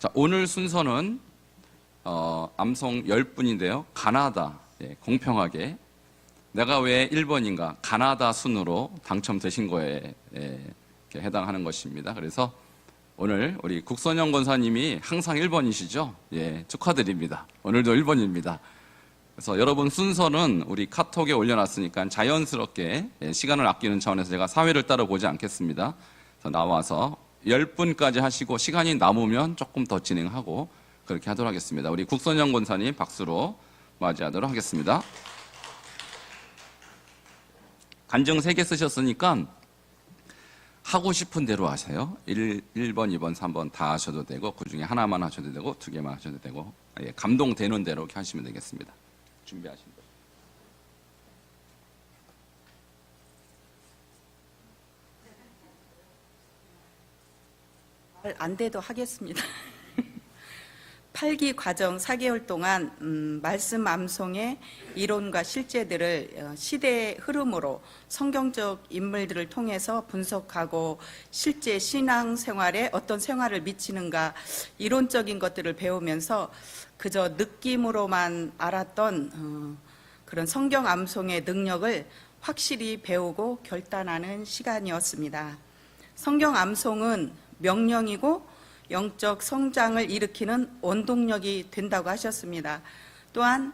자, 오늘 순서는 암송 10분인데요. 가나다, 공평하게 내가 왜 1번인가 가나다 순으로 당첨되신 거에 해당하는 것입니다. 그래서 오늘 우리 국선영 권사님이 항상 1번이시죠? 축하드립니다. 오늘도 1번입니다. 그래서 여러분 순서는 우리 카톡에 올려놨으니까 자연스럽게 시간을 아끼는 차원에서 제가 사회를 따로 보지 않겠습니다. 그래서 나와서 10분까지 하시고 시간이 남으면 조금 더 진행하고 그렇게 하도록 하겠습니다. 우리 국선영 권사님 박수로 맞이하도록 하겠습니다. 간증 3개 쓰셨으니까 하고 싶은 대로 하세요. 1번, 2번, 3번 다 하셔도 되고 그 중에 하나만 하셔도 되고 2개만 하셔도 되고 감동되는 대로 이렇게 하시면 되겠습니다. 준비하신 말 안 돼도 하겠습니다. 8기 과정 4개월 동안 말씀 암송의 이론과 실제들을 시대의 흐름으로 성경적 인물들을 통해서 분석하고 실제 신앙생활에 어떤 생활을 미치는가 이론적인 것들을 배우면서 그저 느낌으로만 알았던 그런 성경 암송의 능력을 확실히 배우고 결단하는 시간이었습니다. 성경 암송은 명령이고 영적 성장을 일으키는 원동력이 된다고 하셨습니다. 또한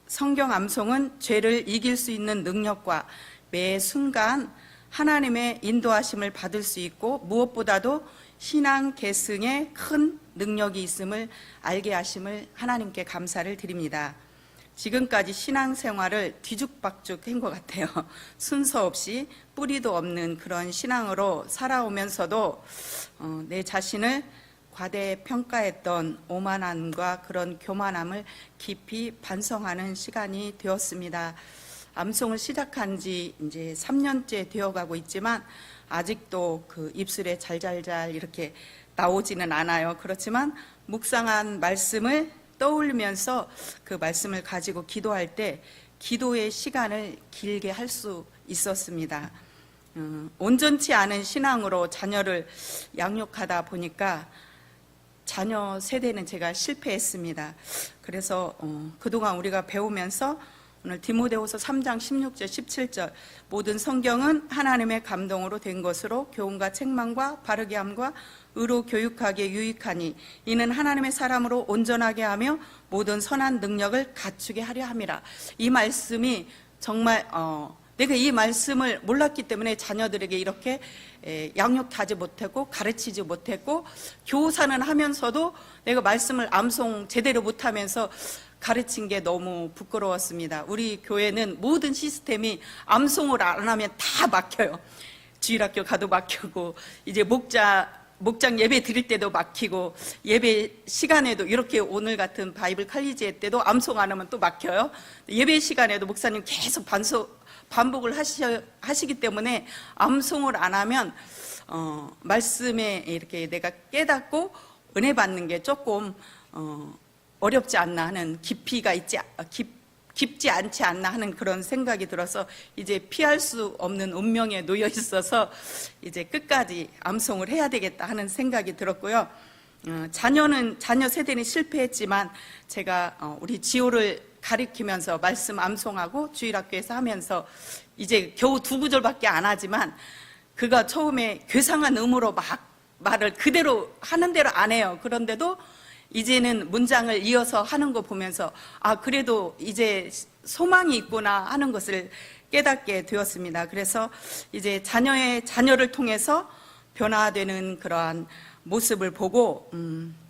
성경 암송은 죄를 이길 수 있는 능력과 매 순간 하나님의 인도하심을 받을 수 있고 무엇보다도 신앙 계승에 큰 능력이 있음을 알게 하심을 하나님께 감사를 드립니다. 지금까지 신앙생활을 뒤죽박죽 한 것 같아요. 순서 없이 뿌리도 없는 그런 신앙으로 살아오면서도 내 자신을 과대평가했던 오만함과 그런 교만함을 깊이 반성하는 시간이 되었습니다. 암송을 시작한 지 이제 3년째 되어가고 있지만 아직도 그 입술에 잘잘잘 이렇게 나오지는 않아요. 그렇지만 묵상한 말씀을 떠올리면서 그 말씀을 가지고 기도할 때 기도의 시간을 길게 할 수 있었습니다. 온전치 않은 신앙으로 자녀를 양육하다 보니까 자녀 세대는 제가 실패했습니다. 그래서 그동안 우리가 배우면서 오늘 디모데후서 3장 16절 17절 모든 성경은 하나님의 감동으로 된 것으로 교훈과 책망과 바르게 함과 의로 교육하기에 유익하니 이는 하나님의 사람으로 온전하게 하며 모든 선한 능력을 갖추게 하려 함이라. 이 말씀이 정말 내가 이 말씀을 몰랐기 때문에 자녀들에게 이렇게 양육하지 못했고 가르치지 못했고 교사는 하면서도 내가 말씀을 암송 제대로 못하면서 가르친 게 너무 부끄러웠습니다. 우리 교회는 모든 시스템이 암송을 안 하면 다 막혀요. 주일학교 가도 막히고 이제 목장 예배 드릴 때도 막히고 예배 시간에도 이렇게 오늘 같은 바이블 칼리지회 때도 암송 안 하면 또 막혀요. 예배 시간에도 목사님 계속 반복을 하시기 때문에 암송을 안 하면 말씀에 이렇게 내가 깨닫고 은혜 받는 게 조금 어렵지 않나 하는 깊지 않지 않나 하는 그런 생각이 들어서 이제 피할 수 없는 운명에 놓여 있어서 이제 끝까지 암송을 해야 되겠다 하는 생각이 들었고요. 자녀 세대는 실패했지만 제가 우리 지호를 가리키면서 말씀 암송하고 주일학교에서 하면서 이제 겨우 2구절밖에 안 하지만 그가 처음에 괴상한 음으로 막 말을 그대로 하는 대로 안 해요. 그런데도 이제는 문장을 이어서 하는 거 보면서 그래도 이제 소망이 있구나 하는 것을 깨닫게 되었습니다. 그래서 이제 자녀를 통해서 변화되는 그러한 모습을 보고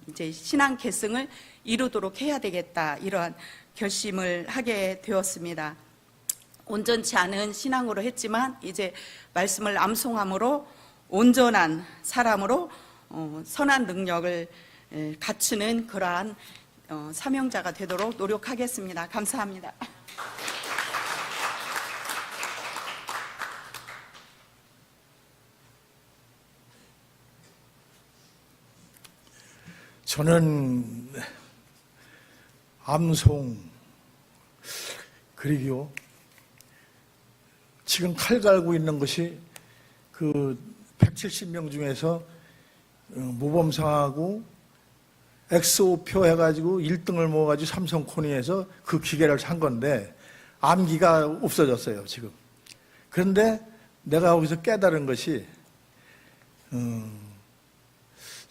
이제 신앙 계승을 이루도록 해야 되겠다 이러한 결심을 하게 되었습니다. 온전치 않은 신앙으로 했지만 이제 말씀을 암송함으로 온전한 사람으로 선한 능력을 갖추는 그러한 사명자가 되도록 노력하겠습니다. 감사합니다. 저는 암송 그리고 지금 칼 갈고 있는 것이 그 170명 중에서 모범상하고 엑소표 해가지고 1등을 모아가지고 삼성코니에서 그 기계를 산 건데 암기가 없어졌어요, 지금. 그런데 내가 거기서 깨달은 것이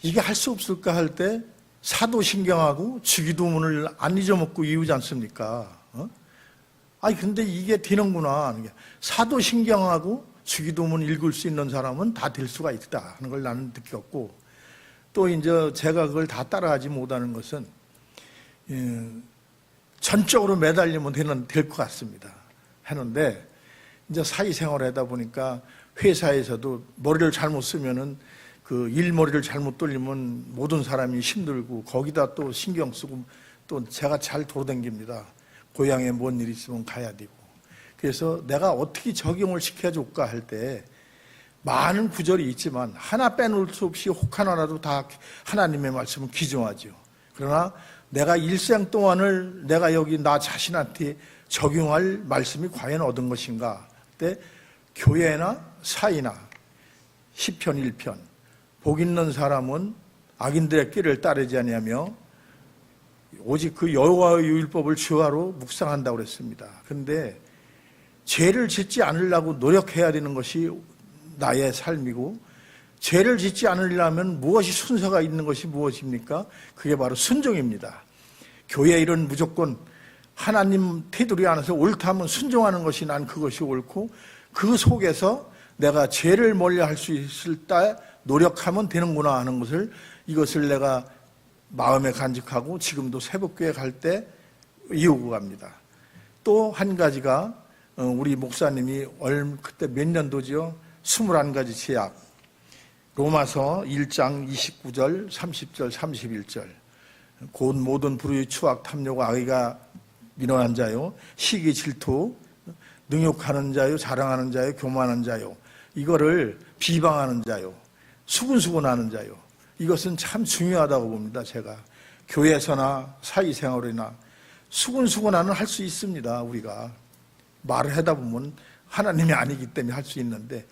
이게 할 수 없을까 할 때 사도신경하고 주기도문을 안 잊어먹고 이우지 않습니까? 아니 근데 이게 되는구나. 사도신경하고 주기도문 읽을 수 있는 사람은 다 될 수가 있다 하는 걸 나는 느꼈고, 또 이제 제가 그걸 다 따라하지 못하는 것은 전적으로 매달리면 될 것 같습니다. 하는데 이제 사회생활을 하다 보니까 회사에서도 머리를 잘못 쓰면은 그 일머리를 잘못 돌리면 모든 사람이 힘들고, 거기다 또 신경 쓰고, 또 제가 잘 돌아다닙니다. 고향에 뭔 일 있으면 가야 되고. 그래서 내가 어떻게 적용을 시켜줄까 할 때 많은 구절이 있지만 하나 빼놓을 수 없이 혹 하나라도 다 하나님의 말씀은 귀중하죠. 그러나 내가 일생 동안을 내가 여기 나 자신한테 적용할 말씀이 과연 얻은 것인가 할 때 교회나 사이나 시편 1편 복 있는 사람은 악인들의 길을 따르지 아니하며 오직 그 여호와의 율법을 주야로 묵상한다고 그랬습니다. 그런데 죄를 짓지 않으려고 노력해야 되는 것이 나의 삶이고, 죄를 짓지 않으려면 무엇이 순서가 있는 것이 무엇입니까? 그게 바로 순종입니다. 교회 일은 무조건 하나님 테두리 안에서 옳다면 순종하는 것이 난 그것이 옳고, 그 속에서 내가 죄를 멀리할 수 있을 때 노력하면 되는구나 하는 것을, 이것을 내가 마음에 간직하고 지금도 새벽교회 갈 때 이어오고 갑니다. 또 한 가지가 우리 목사님이 그때 몇 년도죠? 21가지 제약, 로마서 1장 29절, 30절, 31절. 곧 모든 불의, 추악, 탐욕과 악의가 민원한 자요, 시기, 질투, 능욕하는 자요, 자랑하는 자요, 교만한 자요, 이거를 비방하는 자요, 수군수군하는 자요. 이것은 참 중요하다고 봅니다. 제가 교회에서나 사회생활이나 수군수군하는 할 수 있습니다. 우리가 말을 하다 보면 하나님이 아니기 때문에 할 수 있는데,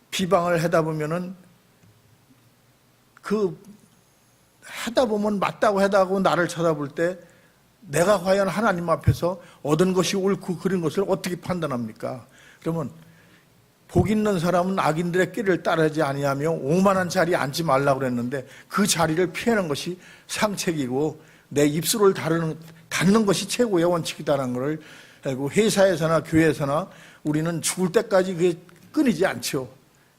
비방을 하다 보면은 하다 보면 맞다고 하다고 나를 쳐다볼 때 내가 과연 하나님 앞에서 얻은 것이 옳고 그른 것을 어떻게 판단합니까? 그러면 복 있는 사람은 악인들의 길을 따르지 아니하며 오만한 자리에 앉지 말라고 그랬는데, 그 자리를 피하는 것이 상책이고 내 입술을 닫는 것이 최고의 원칙이다라는 것을 알고, 회사에서나 교회에서나 우리는 죽을 때까지 그게 끊이지 않죠.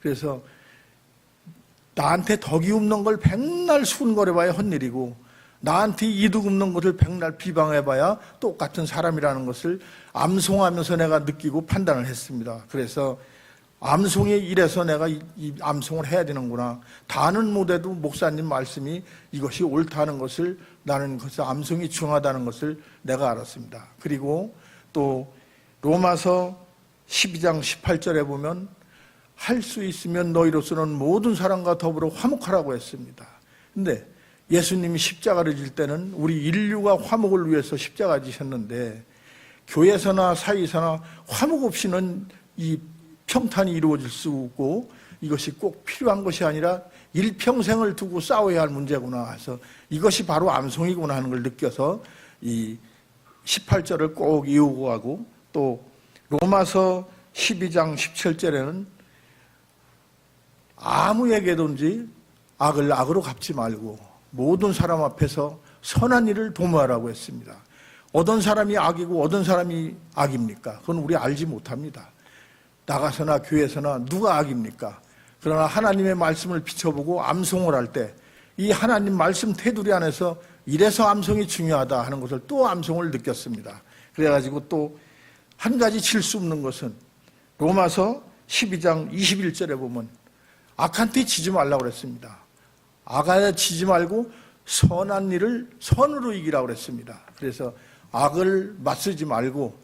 그래서 나한테 덕이 없는 걸 백날 수군거려봐야 헛일이고, 나한테 이득 없는 것을 백날 비방해봐야 똑같은 사람이라는 것을 암송하면서 내가 느끼고 판단을 했습니다. 그래서 암송에 이래서 내가 이 암송을 해야 되는구나. 다는 못해도 목사님 말씀이 이것이 옳다는 것을, 나는 그것을 암송이 중요하다는 것을 내가 알았습니다. 그리고 또 로마서 12장 18절에 보면 할 수 있으면 너희로서는 모든 사람과 더불어 화목하라고 했습니다. 근데 예수님이 십자가를 질 때는 우리 인류가 화목을 위해서 십자가 지셨는데, 교회에서나 사회에서나 화목 없이는 이 평탄이 이루어질 수 없고, 이것이 꼭 필요한 것이 아니라 일평생을 두고 싸워야 할 문제구나 해서 이것이 바로 암송이구나 하는 걸 느껴서 이 18절을 꼭 이어오고 하고, 또 로마서 12장 17절에는 아무에게든지 악을 악으로 갚지 말고 모든 사람 앞에서 선한 일을 도모하라고 했습니다. 어떤 사람이 악이고 어떤 사람이 악입니까? 그건 우리 알지 못합니다. 나가서나 교회에서나 누가 악입니까? 그러나 하나님의 말씀을 비춰보고 암송을 할 때 이 하나님 말씀 테두리 안에서 이래서 암송이 중요하다 하는 것을 또 암송을 느꼈습니다. 그래가지고 또 한 가지 칠 수 없는 것은 로마서 12장 21절에 보면 악한테 지지 말라고 그랬습니다. 악한테 지지 말고 선한 일을 선으로 이기라고 그랬습니다. 그래서 악을 맞서지 말고,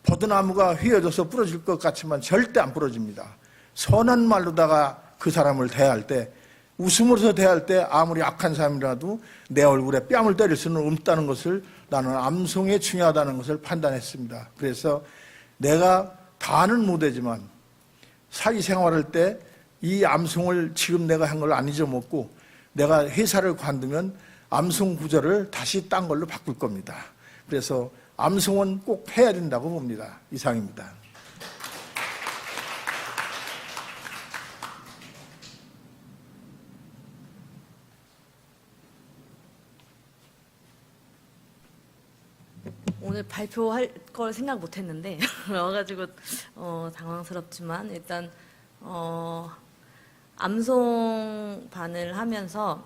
버드나무가 휘어져서 부러질 것 같지만 절대 안 부러집니다. 선한 말로다가 그 사람을 대할 때, 웃음으로서 대할 때 아무리 악한 사람이라도 내 얼굴에 뺨을 때릴 수는 없다는 것을 나는 암송에 중요하다는 것을 판단했습니다. 그래서 내가 다는 못하지만 사회생활할 때 이 암송을 지금 내가 한 걸 안 잊어먹고, 내가 회사를 관두면 암송 구절을 다시 딴 걸로 바꿀 겁니다. 그래서 암송은 꼭 해야 된다고 봅니다. 이상입니다. 오늘 발표할 걸 생각 못 했는데 와가지고 당황스럽지만 일단 암송반을 하면서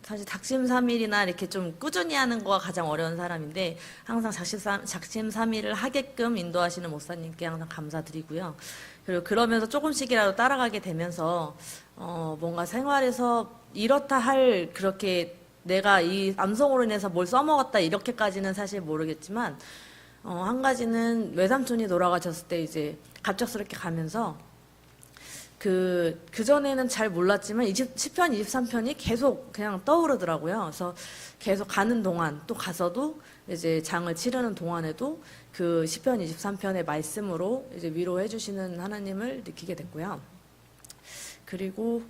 사실 작심삼일이나 이렇게 좀 꾸준히 하는 거가 가장 어려운 사람인데 항상 작심삼일을 하게끔 인도하시는 목사님께 항상 감사드리고요. 그리고 그러면서 조금씩이라도 따라가게 되면서 뭔가 생활에서 이렇다 할 그렇게 내가 이 암송으로 인해서 뭘 써먹었다 이렇게까지는 사실 모르겠지만 한 가지는 외삼촌이 돌아가셨을 때 이제 갑작스럽게 가면서 그전에는 잘 몰랐지만 10편, 23편이 계속 그냥 떠오르더라고요. 그래서 계속 가는 동안 또 가서도 이제 장을 치르는 동안에도 그 10편, 23편의 말씀으로 이제 위로해 주시는 하나님을 느끼게 됐고요. 그리고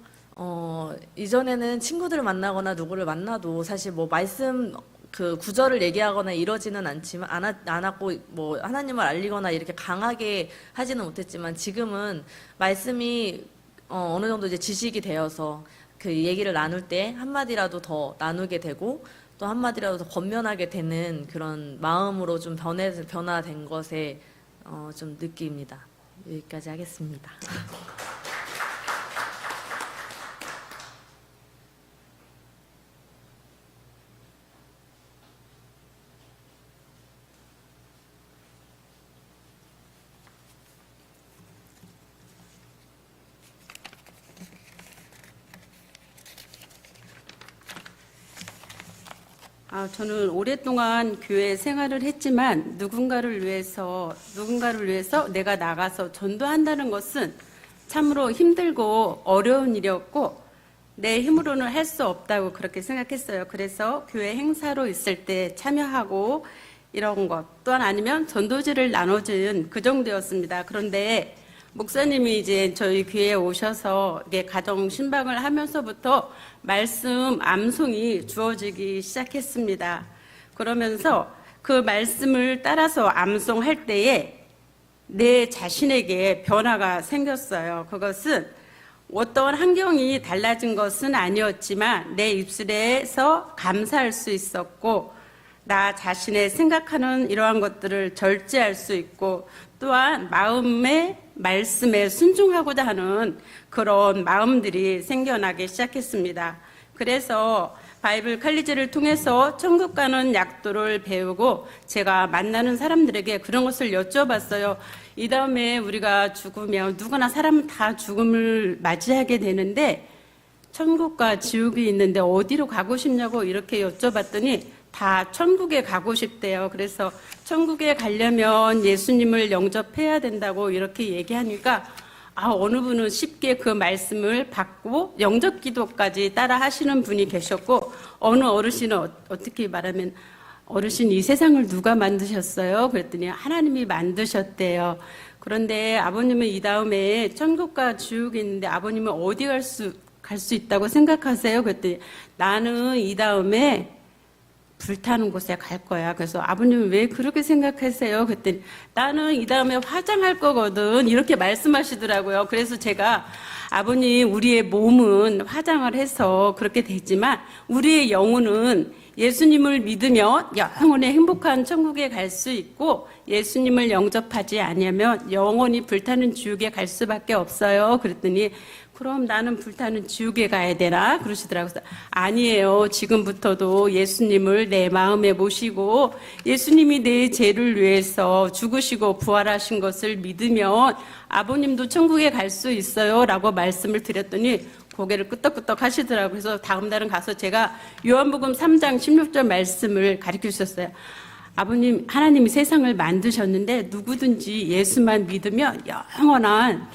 이전에는 친구들을 만나거나 누구를 만나도 사실 뭐 말씀 그 구절을 얘기하거나 이러지는 않지만 않았고 뭐 하나님을 알리거나 이렇게 강하게 하지는 못했지만 지금은 말씀이 어느 정도 이제 지식이 되어서 그 얘기를 나눌 때 한마디라도 더 나누게 되고 또 한마디라도 더 권면하게 되는 그런 마음으로 좀 변화된 것에 좀 느낍니다. 여기까지 하겠습니다. 저는 오랫동안 교회 생활을 했지만 누군가를 위해서 내가 나가서 전도한다는 것은 참으로 힘들고 어려운 일이었고 내 힘으로는 할 수 없다고 그렇게 생각했어요. 그래서 교회 행사로 있을 때 참여하고 이런 것 또한 아니면 전도지를 나눠준 그 정도였습니다. 그런데 목사님이 이제 저희 교회에 오셔서 이게 가정 신방을 하면서부터 말씀 암송이 주어지기 시작했습니다. 그러면서 그 말씀을 따라서 암송할 때에 내 자신에게 변화가 생겼어요. 그것은 어떤 환경이 달라진 것은 아니었지만 내 입술에서 감사할 수 있었고 나 자신의 생각하는 이러한 것들을 절제할 수 있고 또한 마음의 말씀에 순종하고자 하는 그런 마음들이 생겨나기 시작했습니다. 그래서 바이블 칼리지를 통해서 천국 가는 약도를 배우고 제가 만나는 사람들에게 그런 것을 여쭤봤어요. 이 다음에 우리가 죽으면 누구나 사람은 다 죽음을 맞이하게 되는데 천국과 지옥이 있는데 어디로 가고 싶냐고 이렇게 여쭤봤더니 다 천국에 가고 싶대요. 그래서 천국에 가려면 예수님을 영접해야 된다고 이렇게 얘기하니까 어느 분은 쉽게 그 말씀을 받고 영접 기도까지 따라 하시는 분이 계셨고 어느 어르신은 어떻게 말하면 어르신 이 세상을 누가 만드셨어요? 그랬더니 하나님이 만드셨대요. 그런데 아버님은 이 다음에 천국과 지옥이 있는데 아버님은 어디 갈 수 있다고 생각하세요? 그랬더니 나는 이 다음에 불타는 곳에 갈 거야. 그래서 아버님은 왜 그렇게 생각하세요? 그랬더니 나는 이 다음에 화장할 거거든. 이렇게 말씀하시더라고요. 그래서 제가 아버님 우리의 몸은 화장을 해서 그렇게 되지만 우리의 영혼은 예수님을 믿으면 영원히 행복한 천국에 갈 수 있고 예수님을 영접하지 않으면 영원히 불타는 지옥에 갈 수밖에 없어요. 그랬더니 그럼 나는 불타는 지옥에 가야 되나? 그러시더라고요. 아니에요. 지금부터도 예수님을 내 마음에 모시고 예수님이 내 죄를 위해서 죽으시고 부활하신 것을 믿으면 아버님도 천국에 갈 수 있어요. 라고 말씀을 드렸더니 고개를 끄덕끄덕 하시더라고요. 그래서 다음 날은 가서 제가 요한복음 3장 16절 말씀을 가르쳐 주셨어요. 아버님, 하나님이 세상을 만드셨는데 누구든지 예수만 믿으면 영원한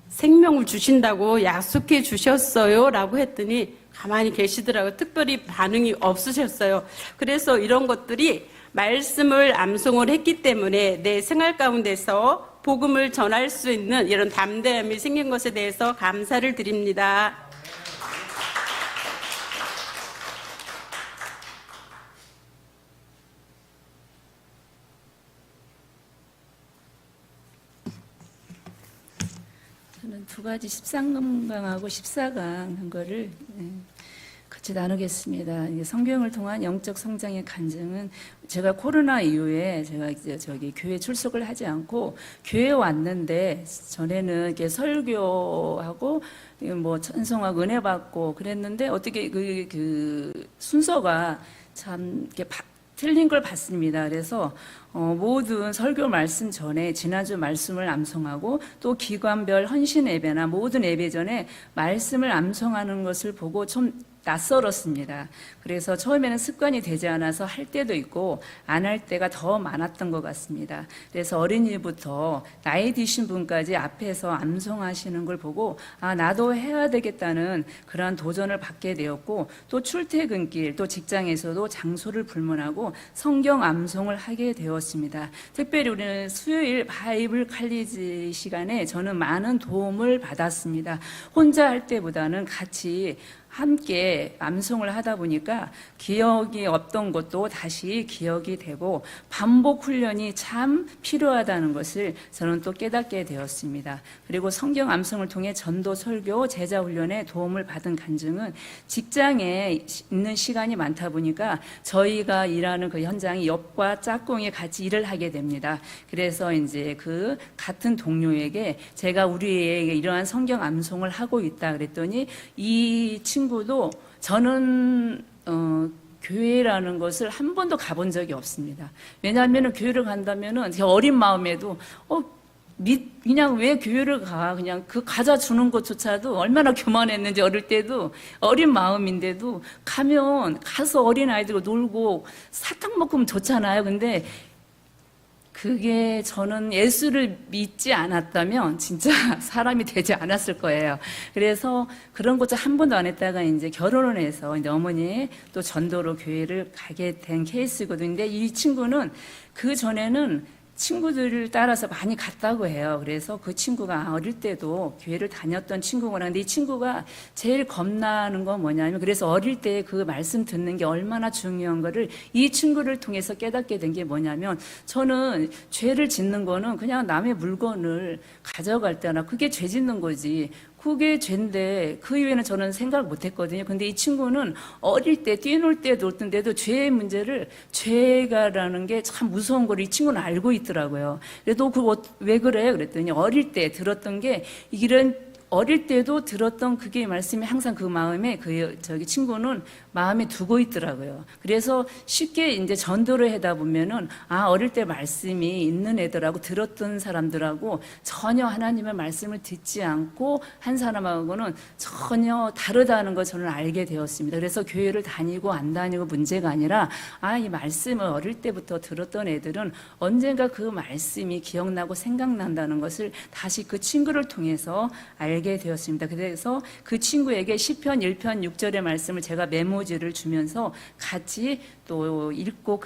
생명을 주신다고 약속해 주셨어요. 라고 했더니 가만히 계시더라고요. 특별히 반응이 없으셨어요. 그래서 이런 것들이 말씀을 암송을 했기 때문에 내 생활 가운데서 복음을 전할 수 있는 이런 담대함이 생긴 것에 대해서 감사를 드립니다. 저는 두 가지 13강하고 14강 한 거를 같이 나누겠습니다. 이게 성경을 통한 영적 성장의 간증은 제가 코로나 이후에 제가 이제 저기 교회 출석을 하지 않고 교회에 왔는데 전에는 이렇게 설교하고 뭐 찬송하고 은혜 받고 그랬는데 어떻게 그 순서가 참 이렇게 틀린 걸 봤습니다. 그래서 모든 설교 말씀 전에 지난주 말씀을 암송하고 또 기관별 헌신 예배나 모든 예배 전에 말씀을 암송하는 것을 보고 좀 낯설었습니다. 그래서 처음에는 습관이 되지 않아서 할 때도 있고 안 할 때가 더 많았던 것 같습니다. 그래서 어린이부터 나이 드신 분까지 앞에서 암송하시는 걸 보고 아 나도 해야 되겠다는 그러한 도전을 받게 되었고 또 출퇴근길 또 직장에서도 장소를 불문하고 성경 암송을 하게 되었습니다. 특별히 우리는 수요일 바이블 칼리지 시간에 저는 많은 도움을 받았습니다. 혼자 할 때보다는 같이 함께 암송을 하다 보니까 기억이 없던 것도 다시 기억이 되고 반복 훈련이 참 필요하다는 것을 저는 또 깨닫게 되었습니다. 그리고 성경 암송을 통해 전도, 설교, 제자 훈련에 도움을 받은 간증은 직장에 있는 시간이 많다 보니까 저희가 일하는 그 현장이 옆과 짝꿍이 같이 일을 하게 됩니다. 그래서 이제 그 같은 동료에게 제가 우리에게 이러한 성경 암송을 하고 있다 그랬더니 이 친구도 저는 교회라는 것을 한 번도 가본 적이 없습니다. 왜냐하면 교회를 간다면은 어린 마음에도 그냥 왜 교회를 가? 그냥 그 가자 주는 것조차도 얼마나 교만했는지 어릴 때도 어린 마음인데도 가서 어린 아이들과 놀고 사탕 먹으면 좋잖아요. 근데 그게 저는 예수를 믿지 않았다면 진짜 사람이 되지 않았을 거예요. 그래서 그런 것도 한 번도 안 했다가 이제 결혼을 해서 이제 어머니 또 전도로 교회를 가게 된 케이스거든요. 근데 이 친구는 그 전에는 친구들을 따라서 많이 갔다고 해요. 그래서 그 친구가 어릴 때도 교회를 다녔던 친구구나. 근데 이 친구가 제일 겁나는 건 뭐냐면 그래서 어릴 때 그 말씀 듣는 게 얼마나 중요한 거를 이 친구를 통해서 깨닫게 된 게 뭐냐면 저는 죄를 짓는 거는 그냥 남의 물건을 가져갈 때나 그게 죄 짓는 거지. 그게 죄인데 그 이후에는 저는 생각을 못 했거든요. 근데 이 친구는 어릴 때 뛰놀 때 놀던데도 죄의 문제를 죄가라는 게 참 무서운 걸 이 친구는 알고 있더라고요. 그래도 왜 그래? 그랬더니 어릴 때 들었던 게 이런 어릴 때도 들었던 그게 말씀이 항상 그 마음에 친구는 마음에 두고 있더라고요. 그래서 쉽게 이제 전도를 하다 보면은 어릴 때 말씀이 있는 애들하고 들었던 사람들하고 전혀 하나님의 말씀을 듣지 않고 한 사람하고는 전혀 다르다는 걸 저는 알게 되었습니다. 그래서 교회를 다니고 안 다니고 문제가 아니라 이 말씀을 어릴 때부터 들었던 애들은 언젠가 그 말씀이 기억나고 생각난다는 것을 다시 그 친구를 통해서 알게 되었습니다. 그래서 그 친구에게 시편 1편 6절의 말씀을 제가 메모지를 주면서 같이 또 읽고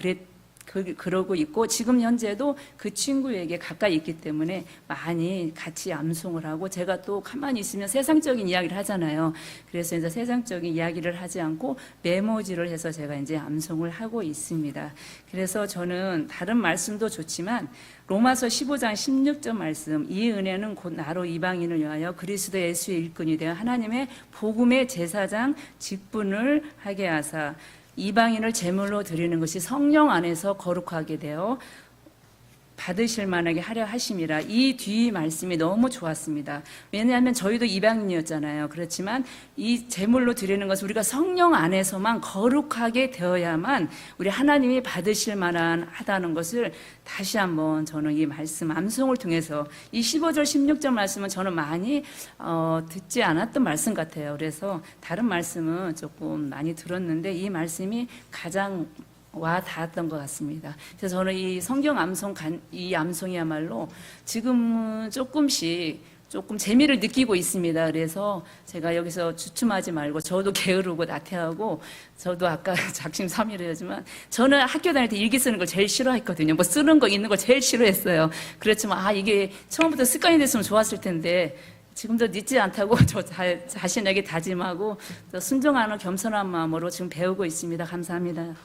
그러고 있고 지금 현재도 그 친구에게 가까이 있기 때문에 많이 같이 암송을 하고 제가 또 가만히 있으면 세상적인 이야기를 하잖아요. 그래서 이제 세상적인 이야기를 하지 않고 메모지를 해서 제가 이제 암송을 하고 있습니다. 그래서 저는 다른 말씀도 좋지만 로마서 15장 16절 말씀 이 은혜는 곧 나로 이방인을 위하여 그리스도 예수의 일꾼이 되어 하나님의 복음의 제사장 직분을 하게 하사 이방인을 제물로 드리는 것이 성령 안에서 거룩하게 되어 받으실 만하게 하려 하심이라. 이 뒤 말씀이 너무 좋았습니다. 왜냐하면 저희도 이방인이었잖아요. 그렇지만 이 제물로 드리는 것은 우리가 성령 안에서만 거룩하게 되어야만 우리 하나님이 받으실 만한 하다는 것을 다시 한번 저는 이 말씀 암송을 통해서 이 15절 16절 말씀은 저는 많이 듣지 않았던 말씀 같아요. 그래서 다른 말씀은 조금 많이 들었는데 이 말씀이 가장 와 닿았던 것 같습니다. 그래서 저는 이 성경 암송 이 암송이야말로 지금은 조금 재미를 느끼고 있습니다. 그래서 제가 여기서 주춤하지 말고 저도 게으르고 나태하고 저도 아까 작심삼일이었지만 저는 학교 다닐 때 일기 쓰는 걸 제일 싫어했거든요. 뭐 쓰는 거 있는 걸 제일 싫어했어요. 그렇지만 이게 처음부터 습관이 됐으면 좋았을 텐데 지금도 늦지 않다고 저 자신에게 다짐하고 순종하는 겸손한 마음으로 지금 배우고 있습니다. 감사합니다.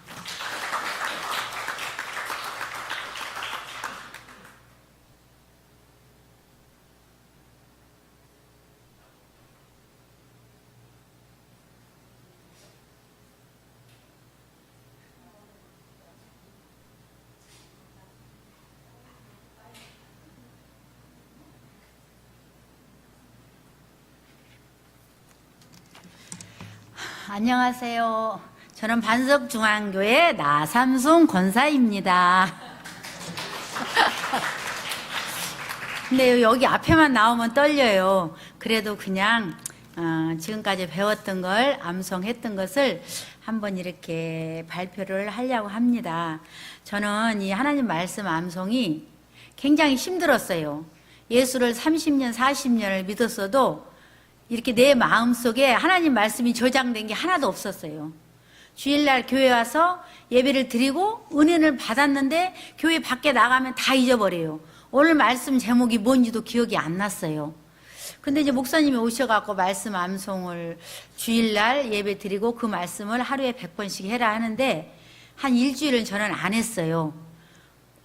안녕하세요. 저는 반석중앙교회 나삼순 권사입니다. 근데 여기 앞에만 나오면 떨려요. 그래도 그냥 지금까지 배웠던 걸, 암송했던 것을 한번 이렇게 발표를 하려고 합니다. 저는 이 하나님 말씀 암송이 굉장히 힘들었어요. 예수를 30년, 40년을 믿었어도 이렇게 내 마음속에 하나님 말씀이 저장된 게 하나도 없었어요. 주일날 교회 와서 예배를 드리고 은혜를 받았는데 교회 밖에 나가면 다 잊어버려요. 오늘 말씀 제목이 뭔지도 기억이 안 났어요. 근데 이제 목사님이 오셔갖고 말씀 암송을 주일날 예배 드리고 그 말씀을 하루에 100번씩 해라 하는데 한 일주일은 저는 안 했어요.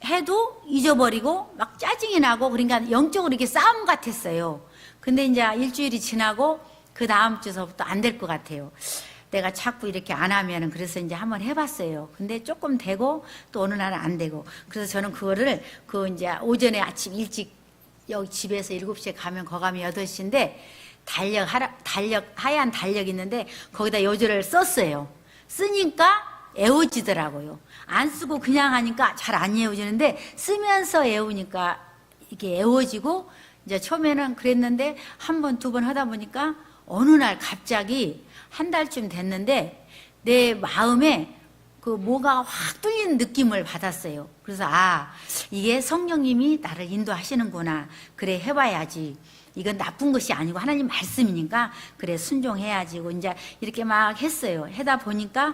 해도 잊어버리고 막 짜증이 나고 그러니까 영적으로 이렇게 싸움 같았어요. 근데 이제 일주일이 지나고 그 다음 주서부터 안 될 것 같아요. 내가 자꾸 이렇게 안 하면은 그래서 이제 한번 해봤어요. 근데 조금 되고 또 어느 날은 안 되고. 그래서 저는 그거를 이제 오전에 아침 일찍 여기 집에서 7시에 가면 거가면 8시인데 하얀 달력 있는데 거기다 요절을 썼어요. 쓰니까 애워지더라고요. 안 쓰고 그냥 하니까 잘 안 애워지는데 쓰면서 애우니까 이게 애워지고 이제 처음에는 그랬는데 한 번, 두 번 하다 보니까 어느 날 갑자기 한 달쯤 됐는데 내 마음에 그 뭐가 확 뚫리는 느낌을 받았어요. 그래서 이게 성령님이 나를 인도하시는구나. 그래 해봐야지. 이건 나쁜 것이 아니고 하나님 말씀이니까 그래 순종해야지. 이제 이렇게 막 했어요. 하다 보니까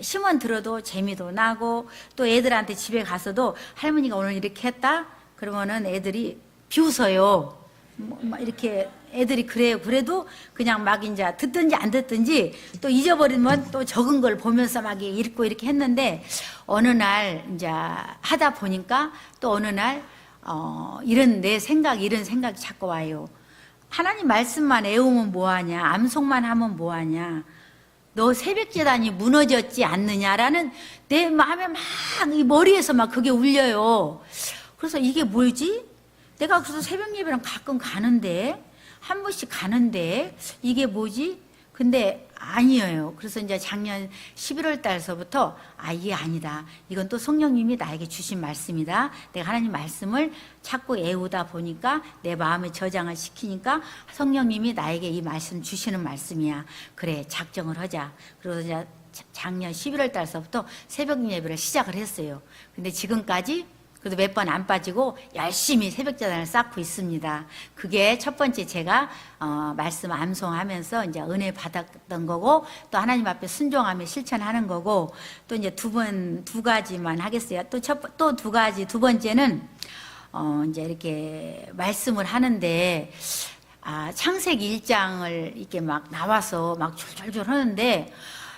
심은 들어도 재미도 나고 또 애들한테 집에 가서도 할머니가 오늘 이렇게 했다 그러면은 애들이 비웃어요. 이렇게 애들이 그래요. 그래도 그냥 막 이제 듣든지 안 듣든지 또 잊어버리면 또 적은 걸 보면서 막 읽고 이렇게 했는데 어느 날 이제 하다 보니까 또 어느 날 이런 생각이 자꾸 와요. 하나님 말씀만 애우면 뭐하냐, 암송만 하면 뭐하냐, 너 새벽제단이 무너졌지 않느냐라는 내 마음에 막 이 머리에서 막 그게 울려요. 그래서 이게 뭐지? 내가 그래서 새벽 예배랑 가끔 가는데 한 번씩 가는데 이게 뭐지? 근데 아니에요. 그래서 이제 작년 11월 달서부터 이게 아니다. 이건 또 성령님이 나에게 주신 말씀이다. 내가 하나님 말씀을 자꾸 애우다 보니까 내 마음에 저장을 시키니까 성령님이 나에게 이 말씀 주시는 말씀이야. 그래, 작정을 하자. 그래서 이제 작년 11월 달서부터 새벽 예배를 시작을 했어요. 근데 지금까지 그래도 몇 번 안 빠지고 열심히 새벽제단을 쌓고 있습니다. 그게 첫 번째 제가 말씀 암송하면서 이제 은혜 받았던 거고 또 하나님 앞에 순종하며 실천하는 거고 또 이제 두 가지만 하겠어요. 또 두 가지. 두 번째는 이제 이렇게 말씀을 하는데 창세기 1장을 이렇게 막 나와서 막 졸졸졸 하는데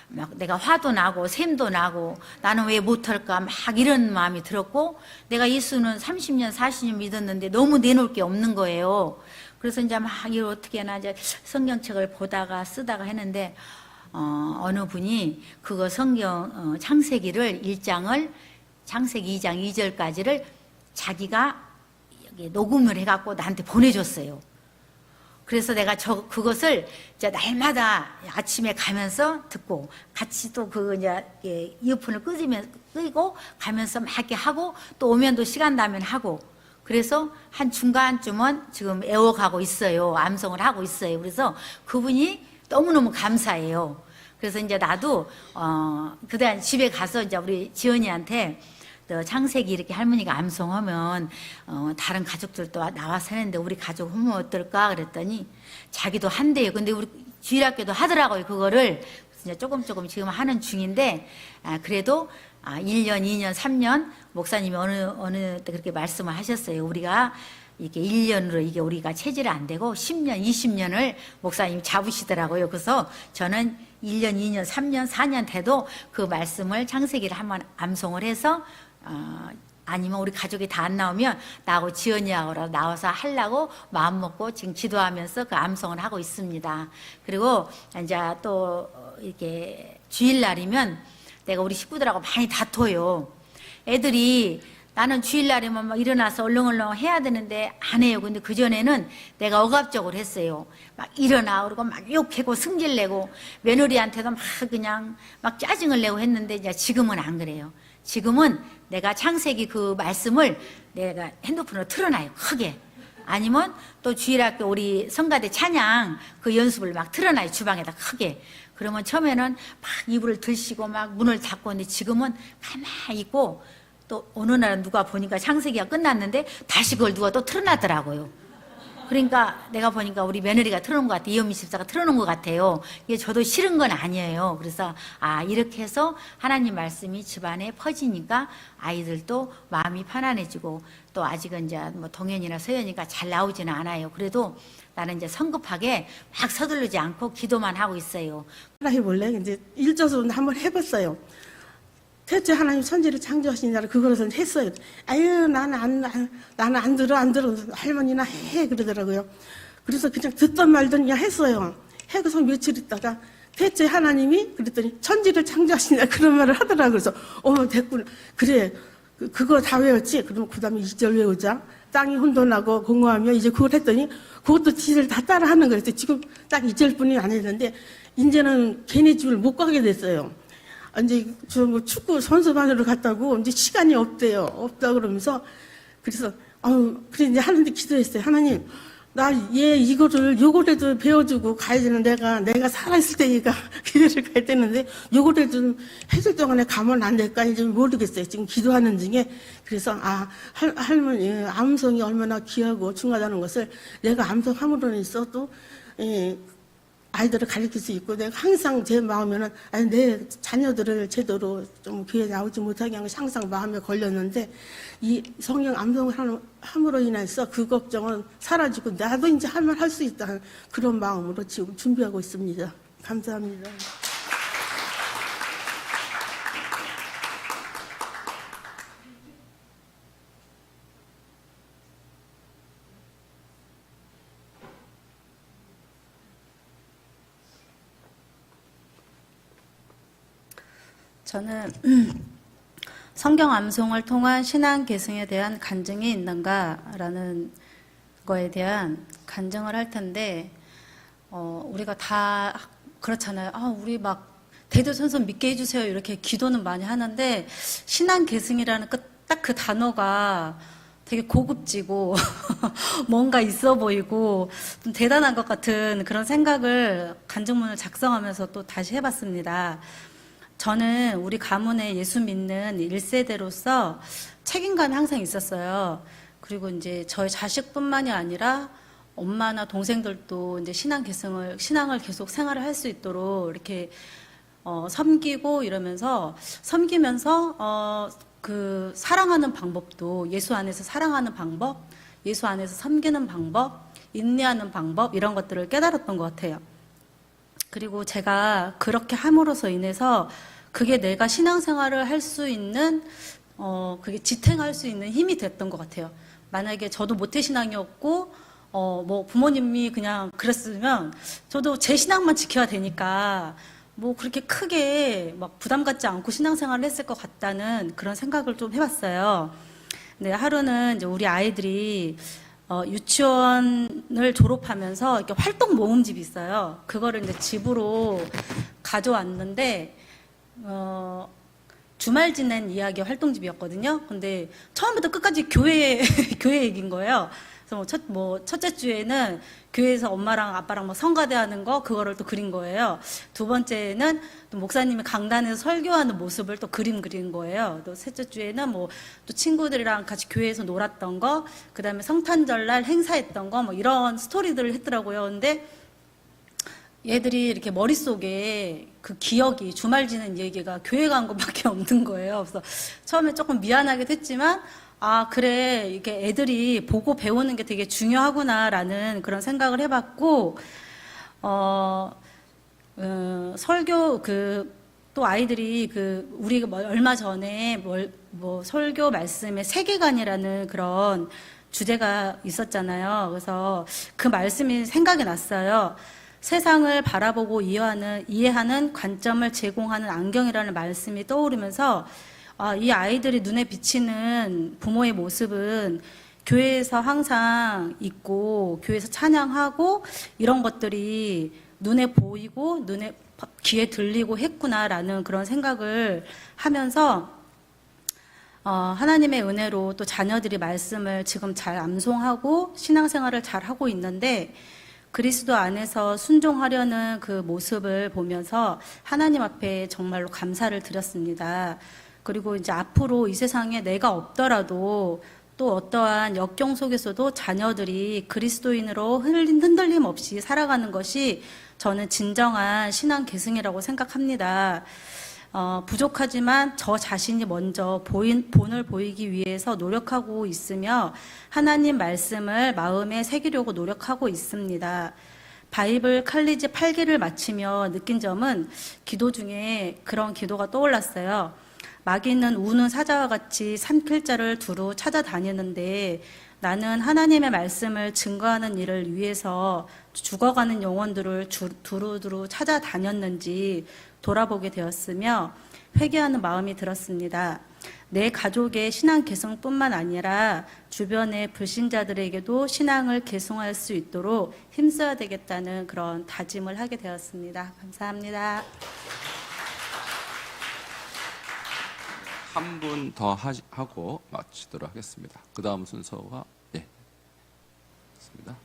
막 내가 화도 나고 샘도 나고 나는 왜 못할까 막 이런 마음이 들었고 내가 예수는 30년 40년 믿었는데 너무 내놓을 게 없는 거예요. 그래서 이제 막 이걸 어떻게 하나 이제 성경책을 보다가 쓰다가 했는데 어느 분이 그거 성경 창세기를 1장을 창세기 2장 2절까지를 자기가 여기 녹음을 해갖고 나한테 보내줬어요. 그래서 내가 그것을 이제 날마다 아침에 가면서 듣고 같이 또 이제 이어폰을 끄고 가면서 막 이렇게 하고 또 오면 또 시간 나면 하고 그래서 한 중간쯤은 지금 애워가고 있어요. 암송을 하고 있어요. 그래서 그분이 너무너무 감사해요. 그래서 이제 나도 그다음 집에 가서 이제 우리 지연이한테 창세기 이렇게 할머니가 암송하면 다른 가족들도 나와서 하는데 우리 가족 하면 어떨까 그랬더니 자기도 한대요. 근데 우리 주일학교도 하더라고요. 그거를 이제 조금 지금 하는 중인데 그래도 1년, 2년, 3년 목사님이 어느 때 그렇게 말씀을 하셨어요. 우리가 이게 1년으로 이게 우리가 체질이 안 되고 10년, 20년을 목사님이 잡으시더라고요. 그래서 저는 1년, 2년, 3년, 4년 돼도 그 말씀을 창세기를 한번 암송을 해서 아니면 우리 가족이 다 안 나오면 나하고 지연이하고 나와서 하려고 마음 먹고 지금 기도하면서 그 암송을 하고 있습니다. 그리고 이제 또 이렇게 주일날이면 내가 우리 식구들하고 많이 다퉈요. 애들이 나는 주일날이면 막 일어나서 얼렁얼렁 해야 되는데 안 해요. 근데 그전에는 내가 억압적으로 했어요. 막 일어나 그러고 막 욕하고 승질내고 며느리한테도 막 그냥 막 짜증을 내고 했는데 이제 지금은 안 그래요. 지금은 내가 창세기 그 말씀을 내가 핸드폰으로 틀어놔요. 크게. 아니면 또 주일학교 우리 성가대 찬양 그 연습을 막 틀어놔요. 주방에다 크게. 그러면 처음에는 막 이불을 들시고 막 문을 닫고 근데 지금은 가만히 있고 또 어느 날은 누가 보니까 창세기가 끝났는데 다시 그걸 누가 또 틀어놨더라고요. 그러니까 내가 보니까 우리 며느리가 틀어놓은 것 같아. 이현미 집사가 틀어놓은 것 같아요. 이게 저도 싫은 건 아니에요. 그래서 이렇게 해서 하나님 말씀이 집안에 퍼지니까 아이들도 마음이 편안해지고 또 아직은 이제 뭐 동현이나 서현이가 잘 나오지는 않아요. 그래도 나는 이제 성급하게 막 서두르지 않고 기도만 하고 있어요. 하나 해볼래? 이제 일조선 한번 해봤어요. 대체 하나님 천지를 창조하신 자를 그거를 했어요. 아유 나는 안 들어 할머니나 해 그러더라고요. 그래서 그냥 듣던 말던 그냥 했어요. 해서 며칠 있다가 대체 하나님이 그랬더니 천지를 창조하신 자 그런 말을 하더라고요. 그래서 어머 됐구나. 그래 그거 다 외웠지? 그럼 그 다음에 2절 외우자. 땅이 혼돈하고 공허하며 이제 그걸 했더니 그것도 지를 다 따라하는 거예요. 지금 딱 2절뿐이 안 했는데 이제는 걔네 집을 못 가게 됐어요. 이제 저 뭐 축구 선수반으로 갔다고 이제 시간이 없대요. 없다 그러면서 그래서 그래 이제 하는데 기도했어요. 하나님 나 얘 요거라도 배워주고 가야 되는 내가 살아있을 때니까 기회를 가야 되는데 요거라도 해줄 동안에 가면 안 될까 이제 모르겠어요. 지금 기도하는 중에 그래서 할머니 암송이 얼마나 귀하고 중요하다는 것을 내가 암송함으로 있어도 아이들을 가르칠 수 있고 내가 항상 제 마음에는 내 자녀들을 제대로 좀 교회에 나오지 못하게 한 것이 항상 마음에 걸렸는데 이 성경 암송을 함으로 인해서 그 걱정은 사라지고 나도 이제 할 말 할 수 있다는 그런 마음으로 지금 준비하고 있습니다. 감사합니다. 저는 성경 암송을 통한 신앙 계승에 대한 간증이 있는가라는 거에 대한 간증을 할 텐데 우리가 다 그렇잖아요. 우리 막 대대손손 믿게 해주세요 이렇게 기도는 많이 하는데 신앙 계승이라는 딱 그 단어가 되게 고급지고 뭔가 있어 보이고 좀 대단한 것 같은 그런 생각을 간증문을 작성하면서 또 다시 해봤습니다. 저는 우리 가문에 예수 믿는 1세대로서 책임감이 항상 있었어요. 그리고 이제 저희 자식뿐만이 아니라 엄마나 동생들도 이제 신앙을 계속 생활을 할 수 있도록 이렇게 섬기고 이러면서 섬기면서 그 사랑하는 방법도 예수 안에서 사랑하는 방법, 예수 안에서 섬기는 방법, 인내하는 방법 이런 것들을 깨달았던 것 같아요. 그리고 제가 그렇게 함으로써 인해서 그게 내가 신앙생활을 할 수 있는 그게 지탱할 수 있는 힘이 됐던 것 같아요. 만약에 저도 모태신앙이었고 뭐 부모님이 그냥 그랬으면 저도 제 신앙만 지켜야 되니까 뭐 그렇게 크게 막 부담 갖지 않고 신앙생활을 했을 것 같다는 그런 생각을 좀 해봤어요. 근데 하루는 이제 우리 아이들이 유치원을 졸업하면서 이렇게 활동 모음집이 있어요. 그거를 이제 집으로 가져왔는데 주말 지낸 이야기 활동집이었거든요. 근데 처음부터 끝까지 교회 얘기인 거예요. 그래서 첫째 주에는 교회에서 엄마랑 아빠랑 뭐 성가대 하는 거 그거를 또 그린 거예요. 두 번째는 또 목사님이 강단에서 설교하는 모습을 또 그린 거예요. 또 셋째 주에는 뭐 또 친구들이랑 같이 교회에서 놀았던 거, 그다음에 성탄절날 행사했던 거 뭐 이런 스토리들을 했더라고요. 근데 얘들이 이렇게 머릿속에 그 기억이 주말 지낸 얘기가 교회 간 것밖에 없는 거예요. 그래서 처음에 조금 미안하기도 했지만 그래 이게 애들이 보고 배우는 게 되게 중요하구나라는 그런 생각을 해봤고 설교 또 아이들이 우리가 얼마 전에 설교 말씀의 세계관이라는 그런 주제가 있었잖아요. 그래서 그 말씀이 생각이 났어요. 세상을 바라보고 이해하는 관점을 제공하는 안경이라는 말씀이 떠오르면서 이 아이들이 눈에 비치는 부모의 모습은 교회에서 항상 있고 교회에서 찬양하고 이런 것들이 눈에 보이고 귀에 들리고 했구나라는 그런 생각을 하면서 하나님의 은혜로 또 자녀들이 말씀을 지금 잘 암송하고 신앙생활을 잘 하고 있는데 그리스도 안에서 순종하려는 그 모습을 보면서 하나님 앞에 정말로 감사를 드렸습니다. 그리고 이제 앞으로 이 세상에 내가 없더라도 또 어떠한 역경 속에서도 자녀들이 그리스도인으로 흔들림 없이 살아가는 것이 저는 진정한 신앙 계승이라고 생각합니다. 부족하지만 저 자신이 먼저 본을 보이기 위해서 노력하고 있으며 하나님 말씀을 마음에 새기려고 노력하고 있습니다. 바이블 칼리지 8기를 마치며 느낀 점은 기도 중에 그런 기도가 떠올랐어요. 마귀는 우는 사자와 같이 삼킬자를 두루 찾아다니는데 나는 하나님의 말씀을 증거하는 일을 위해서 죽어가는 영혼들을 두루두루 찾아다녔는지 돌아보게 되었으며 회개하는 마음이 들었습니다. 내 가족의 신앙 계승뿐만 아니라 주변의 불신자들에게도 신앙을 계승할 수 있도록 힘써야 되겠다는 그런 다짐을 하게 되었습니다. 감사합니다. 한 분 더 하고 마치도록 하겠습니다. 그 다음 순서가 있습니다.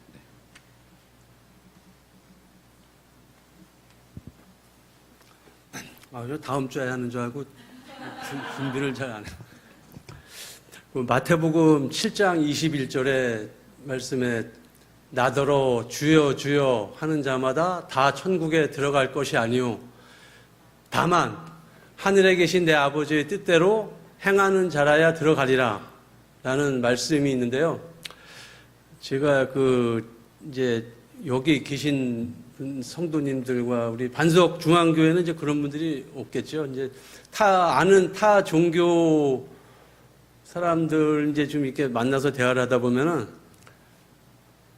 저 다음 주에 하는 줄 알고 준비를 잘 안 해요. 마태복음 7장 21절의 말씀에 나더러 주여 주여 하는 자마다 다 천국에 들어갈 것이 아니요 다만 하늘에 계신 내 아버지의 뜻대로 행하는 자라야 들어가리라 라는 말씀이 있는데요. 제가 이제 여기 계신 성도님들과 우리 반석 중앙교회는 이제 그런 분들이 없겠죠. 이제 아는 타 종교 사람들 이제 좀 이렇게 만나서 대화를 하다 보면은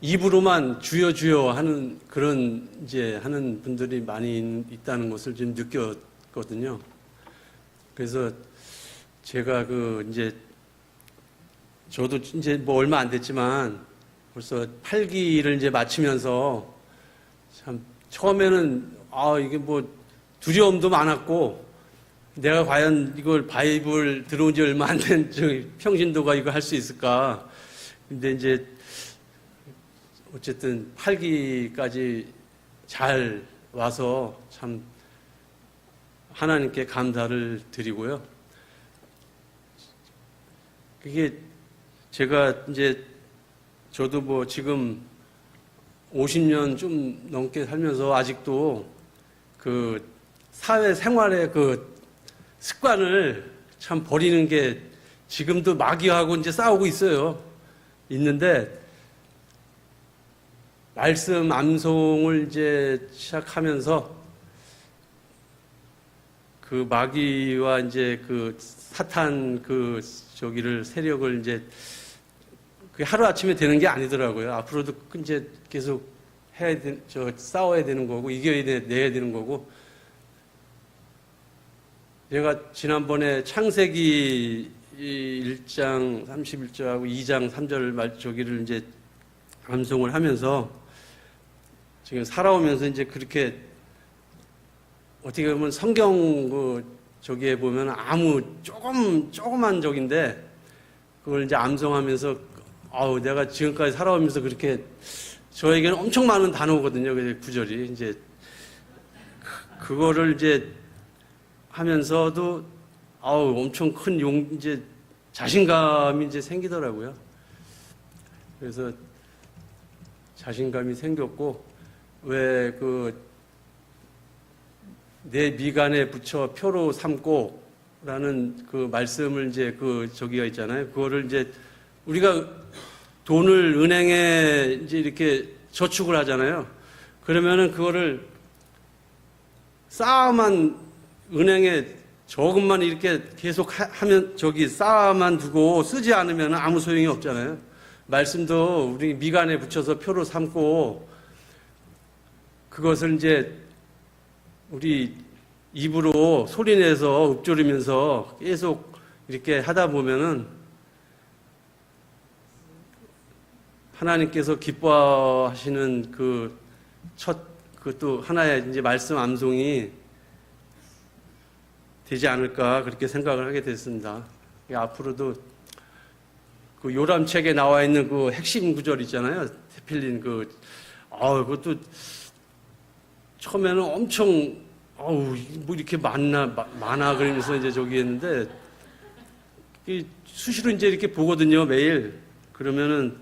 입으로만 주여 주여 하는 그런 이제 하는 분들이 많이 있다는 것을 좀 느꼈거든요. 그래서 제가 이제 저도 이제 뭐 얼마 안 됐지만 벌써 8기를 이제 마치면서 참 처음에는 이게 뭐 두려움도 많았고 내가 과연 이걸 바이블 들어온 지 얼마 안 된 평신도가 이거 할 수 있을까. 근데 이제 어쨌든 8기까지 잘 와서 참 하나님께 감사를 드리고요. 그게 제가 이제 저도 뭐 지금 50년 좀 넘게 살면서 아직도 그 사회 생활의 그 습관을 참 버리는 게 지금도 마귀하고 이제 싸우고 있는데 말씀 암송을 이제 시작하면서 그 마귀와 이제 그 사탄 저기를 세력을 이제 그게 하루아침에 되는 게 아니더라고요. 앞으로도 이제 계속 싸워야 되는 거고, 내야 되는 거고. 제가 지난번에 창세기 1장 31절하고 2장 3절 저기를 이제 암송을 하면서 지금 살아오면서 이제 그렇게 어떻게 보면 성경 저기에 보면 아무 조그만 적인데 그걸 이제 암송하면서 내가 지금까지 살아오면서 그렇게 저에게는 엄청 많은 단어거든요. 그 구절이 이제 그거를 이제 하면서도 엄청 큰 이제 자신감이 이제 생기더라고요. 그래서 자신감이 생겼고 왜 내 미간에 붙여 표로 삼고라는 그 말씀을 이제 저기가 있잖아요. 그거를 이제 우리가 돈을 은행에 이제 이렇게 저축을 하잖아요. 그러면은 그거를 쌓아만 은행에 조금만 이렇게 계속 하면 쌓아만 두고 쓰지 않으면 아무 소용이 없잖아요. 말씀도 우리 미간에 붙여서 표로 삼고 그것을 이제 우리 입으로 소리내서 읊조리면서 계속 이렇게 하다 보면은 하나님께서 기뻐하시는 그것도 하나의 이제 말씀 암송이 되지 않을까 그렇게 생각을 하게 됐습니다. 앞으로도 그 요람책에 나와 있는 그 핵심 구절 있잖아요. 테필린 그것도 처음에는 엄청 뭐 이렇게 많아 그러면서 이제 저기 했는데 수시로 이제 이렇게 보거든요, 매일. 그러면은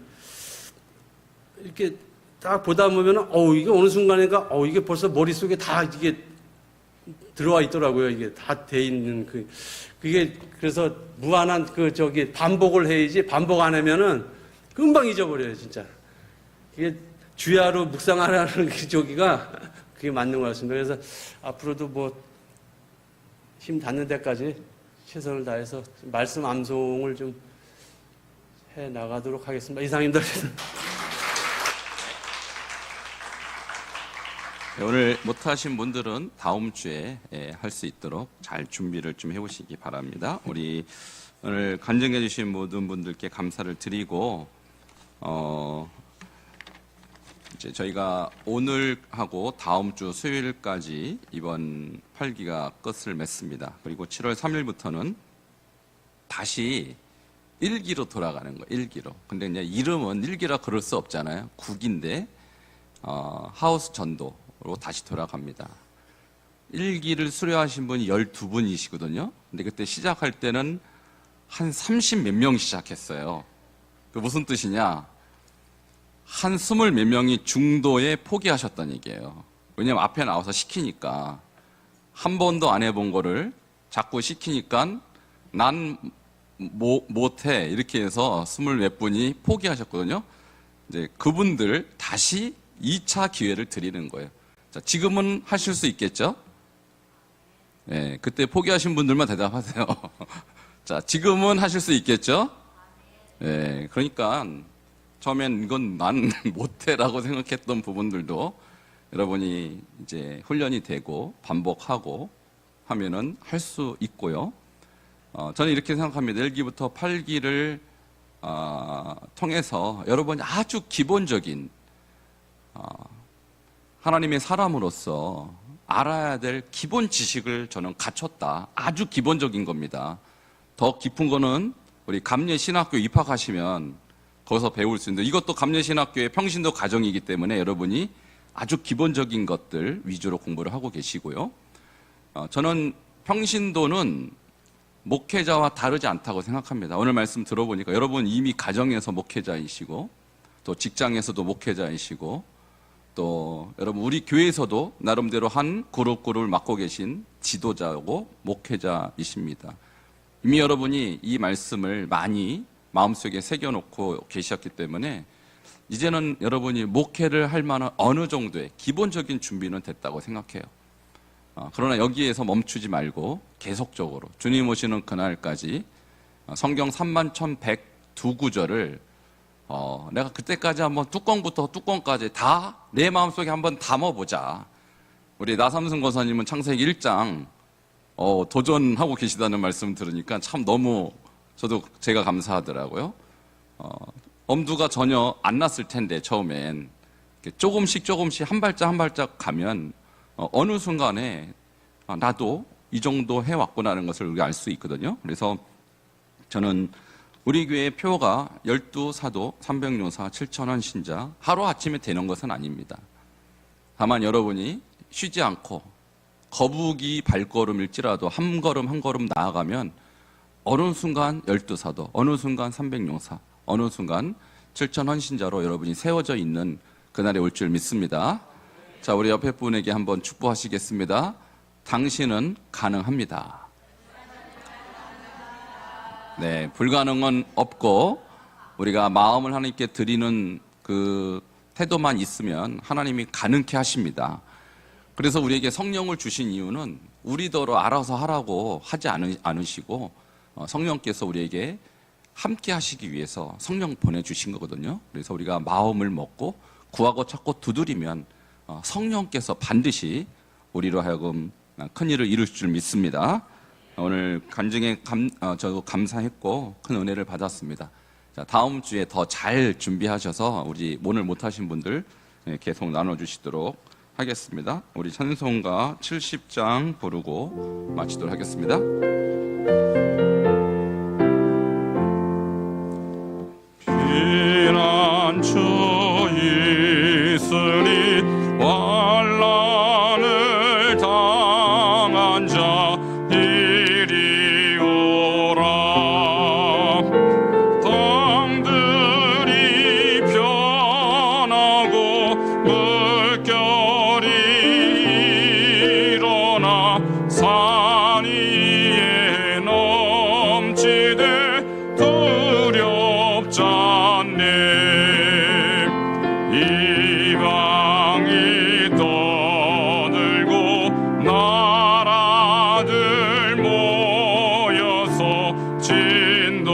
이렇게 딱 보다 보면은 이게 어느 순간인가 이게 벌써 머릿속에 다 이게 들어와 있더라고요. 이게 다 돼 있는 그게 그래서 무한한 반복을 해야지 반복 안 하면은 금방 잊어버려요, 진짜. 이게 주야로 묵상하라는 그게 맞는 것 같습니다. 그래서 앞으로도 힘 닿는 데까지 최선을 다해서 말씀 암송을 좀 해 나가도록 하겠습니다. 이상입니다. 오늘 못하신 분들은 다음 주에 할 수 있도록 잘 준비를 좀 해보시기 바랍니다. 우리 오늘 간증해 주신 모든 분들께 감사를 드리고 이제 저희가 오늘하고 다음 주 수요일까지 이번 8기가 끝을 맺습니다. 그리고 7월 3일부터는 다시 1기로 돌아가는 거예요. 1기로. 근데 이제 이름은 1기라 그럴 수 없잖아요. 국인데 하우스 전도로 다시 돌아갑니다. 1기를 수료하신 분이 12분이시거든요. 근데 그때 시작할 때는 한 30 몇 명이 시작했어요. 그 무슨 뜻이냐? 한 20 몇 명이 중도에 포기하셨다는 얘기예요. 왜냐면 앞에 나와서 시키니까 한 번도 안 해본 거를 자꾸 시키니까 난 못해 이렇게 해서 20 몇 분이 포기하셨거든요. 이제 그분들 다시 2차 기회를 드리는 거예요. 자, 지금은 하실 수 있겠죠? 네, 그때 포기하신 분들만 대답하세요. 자, 지금은 하실 수 있겠죠? 네, 그러니까 처음엔 이건 난 못해라고 생각했던 부분들도 여러분이 이제 훈련이 되고 반복하고 하면은 할 수 있고요. 저는 이렇게 생각합니다. 1기부터 8기를 통해서 여러분이 아주 기본적인 하나님의 사람으로서 알아야 될 기본 지식을 저는 갖췄다. 아주 기본적인 겁니다. 더 깊은 거는 우리 감례신학교 입학하시면 거기서 배울 수 있는데 이것도 감례신학교의 평신도 과정이기 때문에 여러분이 아주 기본적인 것들 위주로 공부를 하고 계시고요. 저는 평신도는 목회자와 다르지 않다고 생각합니다. 오늘 말씀 들어보니까 여러분 이미 가정에서 목회자이시고 또 직장에서도 목회자이시고 또 여러분 우리 교회에서도 나름대로 한 그룹을 맡고 계신 지도자고 목회자이십니다. 이미 여러분이 이 말씀을 많이 마음속에 새겨놓고 계셨기 때문에 이제는 여러분이 목회를 할 만한 어느 정도의 기본적인 준비는 됐다고 생각해요. 그러나 여기에서 멈추지 말고 계속적으로 주님 오시는 그날까지 성경 31,102구절을 내가 그때까지 한번 뚜껑부터 뚜껑까지 다 내 마음속에 한번 담아보자. 우리 나삼승 권사님은 창세기 1장 도전하고 계시다는 말씀 들으니까 참 너무 저도 제가 감사하더라고요. 엄두가 전혀 안 났을 텐데 처음엔 조금씩 한 발짝 한 발짝 가면 어느 순간에 나도 이 정도 해왔구나라는 것을 우리가 알 수 있거든요. 그래서 저는 우리 교회의 표가 12사도 300요사 7,000원 신자 하루아침에 되는 것은 아닙니다. 다만 여러분이 쉬지 않고 거북이 발걸음일지라도 한 걸음 한 걸음 나아가면 어느 순간 12사도, 어느 순간 300요사, 어느 순간 7,000원 신자로 여러분이 세워져 있는 그날이 올 줄 믿습니다. 자, 우리 옆에 분에게 한번 축복하시겠습니다. 당신은 가능합니다. 네, 불가능은 없고 우리가 마음을 하나님께 드리는 그 태도만 있으면 하나님이 가능케 하십니다. 그래서 우리에게 성령을 주신 이유는 우리더러 알아서 하라고 하지 않으시고 성령께서 우리에게 함께 하시기 위해서 성령 보내주신 거거든요. 그래서 우리가 마음을 먹고 구하고 찾고 두드리면 성령께서 반드시 우리로 하여금 큰 일을 이룰 줄 믿습니다. 오늘 간증에 저도 감사했고 큰 은혜를 받았습니다. 자, 다음 주에 더 잘 준비하셔서 우리 오늘 못하신 분들 계속 나눠주시도록 하겠습니다. 우리 찬송가 70장 부르고 마치도록 하겠습니다. 피난처 있으니 환난을 당한 자 이리 오라. 땅들이 변하고 물결이 일어나 산 위에 넘치되 두렵지 않네. 이방이 떠들고 나라들 모여서 진동하나.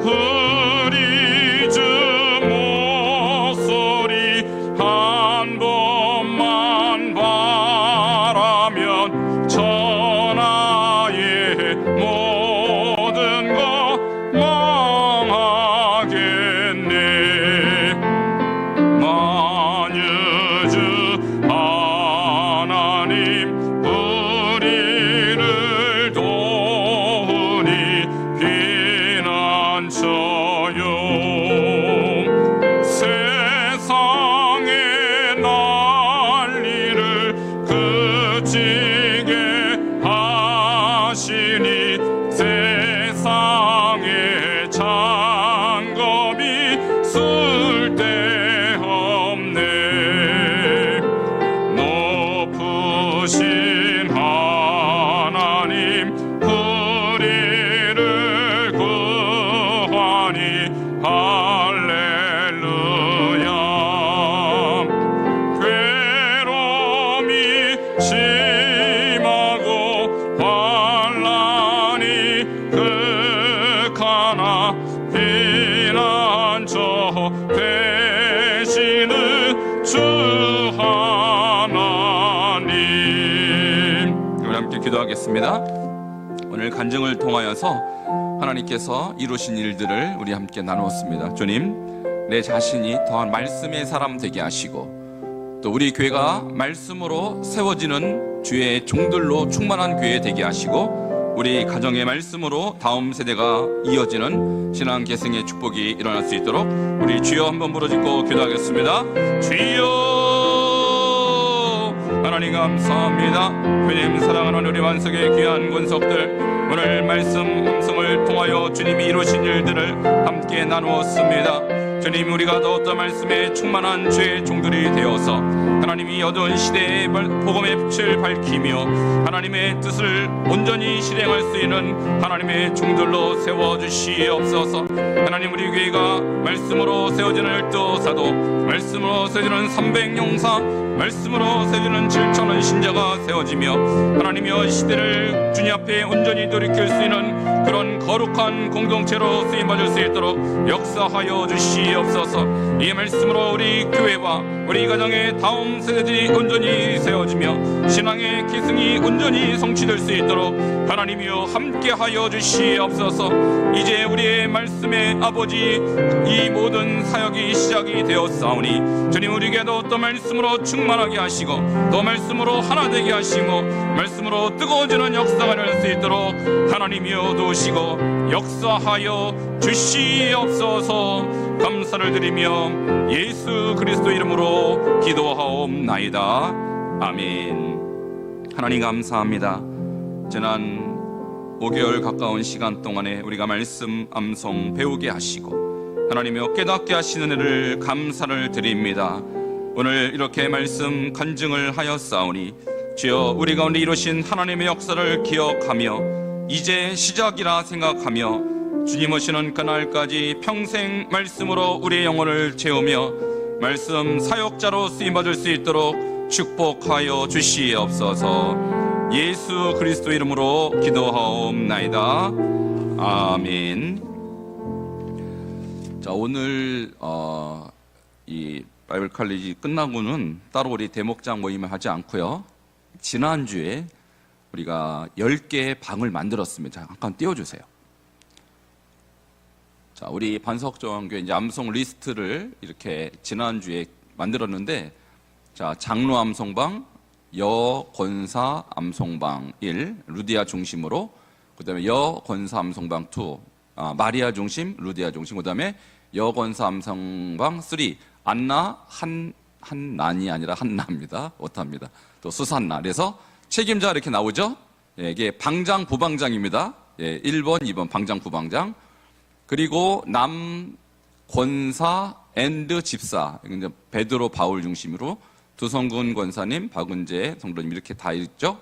흐리즈 목소리 한 번만 바라면 천하의 모든 것 망하겠네. 만유주 하나님 우리를 도우니 피난처요. 세상의 난리를 그치게 하시니 세상의 장검이 쓸데없네. 높으신 하나님 우리를 구하니 할렐루야. 괴로움이 심하고 환난이 극하나 피난처 되시는 주 하나님. 우리 함께 기도하겠습니다. 오늘 간증을 통하여서 하나님께서 이루신 일들을 우리 함께 나누었습니다. 주님, 내 자신이 더한 말씀의 사람 되게 하시고 또 우리 교회가 말씀으로 세워지는 주의 종들로 충만한 교회 되게 하시고 우리 가정의 말씀으로 다음 세대가 이어지는 신앙 계승의 축복이 일어날 수 있도록 우리 주여 한번 부르짖고 기도하겠습니다. 주여, 하나님 감사합니다. 주님 사랑하는 우리 완석의 귀한 권속들, 오늘 말씀 음성을 통하여 주님이 이루신 일들을 함께 나누었습니다. 주님, 우리가 더 어떤 말씀에 충만한 주의 종들이 되어서 하나님이 어두운 시대의 복음의 빛을 밝히며 하나님의 뜻을 온전히 실행할 수 있는 하나님의 종들로 세워주시옵소서. 하나님, 우리 교회가 말씀으로 세워지는 일도사도, 말씀으로 세워지는 300용사, 말씀으로 세워지는 7,000원 신자가 세워지며 하나님이여 시대를 주님 앞에 온전히 돌이킬 수 있는 그런 거룩한 공동체로 쓰임받을 수 있도록 역사하여 주시옵소서. 이 말씀으로 우리 교회와 우리 가정의 다음 세대들이 온전히 세워지며 신앙의 계승이 온전히 성취될 수 있도록 하나님이여 함께하여 주시옵소서. 이제 우리의 말씀의 아버지, 이 모든 사역이 시작이 되었사오니 주님, 우리에게도 또 말씀으로 충만하게 하시고 또 말씀으로 하나 되게 하시고 말씀으로 뜨거워지는 역사가 일어날 수 있도록 하나님이여 도우시고 역사하여 주시옵소서. 감사를 드리며 예수 그리스도 이름으로 기도하옵나이다. 아멘. 하나님 감사합니다. 지난 5개월 가까운 시간 동안에 우리가 말씀 암송 배우게 하시고 하나님이여 깨닫게 하시는 은혜를 감사를 드립니다. 오늘 이렇게 말씀 간증을 하였사오니 주여, 우리 가운데 이루신 하나님의 역사를 기억하며 이제 시작이라 생각하며 주님 오시는 그날까지 평생 말씀으로 우리의 영혼을 채우며 말씀 사역자로 쓰임받을 수 있도록 축복하여 주시옵소서. 예수 그리스도 이름으로 기도하옵나이다. 아멘. 자, 오늘 이 바이블 칼리지 끝나고는 따로 우리 대목장 모임을 하지 않고요. 지난주에 우리가 10개의 방을 만들었습니다. 잠깐 띄워주세요. 자, 우리 반석정교회 이제 암송 리스트를 이렇게 지난주에 만들었는데, 자, 장로 암송방, 여권사 암송방 1, 루디아 중심으로, 그 다음에 여권사 암송방 2, 마리아 중심, 루디아 중심, 그 다음에 여권사 암송방 3, 안나, 한난이 아니라 한나입니다. 오타입니다. 또 수산나. 그래서 책임자 이렇게 나오죠? 예, 이게 방장, 부방장입니다. 예, 1번, 2번 방장, 부방장. 그리고 남, 권사, 앤드 집사. 이제 베드로, 바울 중심으로 두성근 권사님, 박은재 성도님 이렇게 다 있죠?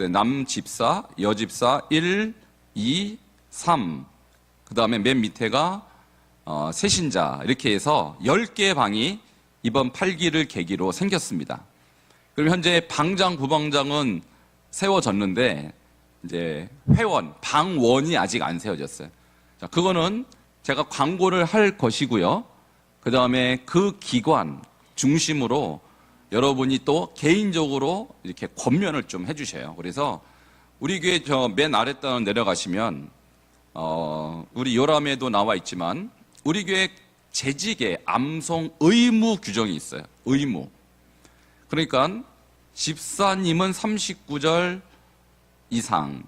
남 집사, 여 집사 1, 2, 3. 그 다음에 맨 밑에가 세신자. 이렇게 해서 10개의 방이 이번 8기를 계기로 생겼습니다. 그럼 현재 방장, 부방장은 세워졌는데, 이제 회원, 방원이 아직 안 세워졌어요. 자, 그거는 제가 광고를 할 것이고요. 그 다음에 그 기관 중심으로 여러분이 또 개인적으로 이렇게 권면을 좀 해주셔요. 그래서 우리 교회 저 맨 아랫단 내려가시면, 우리 요람에도 나와 있지만, 우리 교회 재직에 암송 의무 규정이 있어요. 의무. 그러니까 집사님은 39절 이상,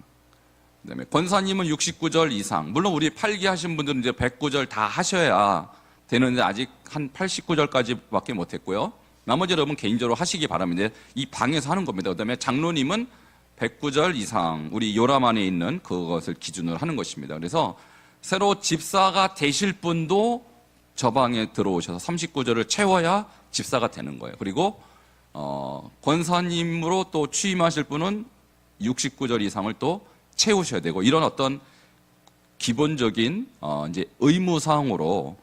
그다음에 권사님은 69절 이상. 물론 우리 8기 하신 분들은 이제 109절 다 하셔야 되는데 아직 한 89절까지밖에 못했고요. 나머지 여러분 개인적으로 하시기 바랍니다. 이 방에서 하는 겁니다. 그다음에 장로님은 109절 이상, 우리 요람 안에 있는 그것을 기준으로 하는 것입니다. 그래서 새로 집사가 되실 분도 저 방에 들어오셔서 39절을 채워야 집사가 되는 거예요. 그리고 권사님으로 또 취임하실 분은 69절 이상을 또 채우셔야 되고, 이런 어떤 기본적인 이제 의무사항으로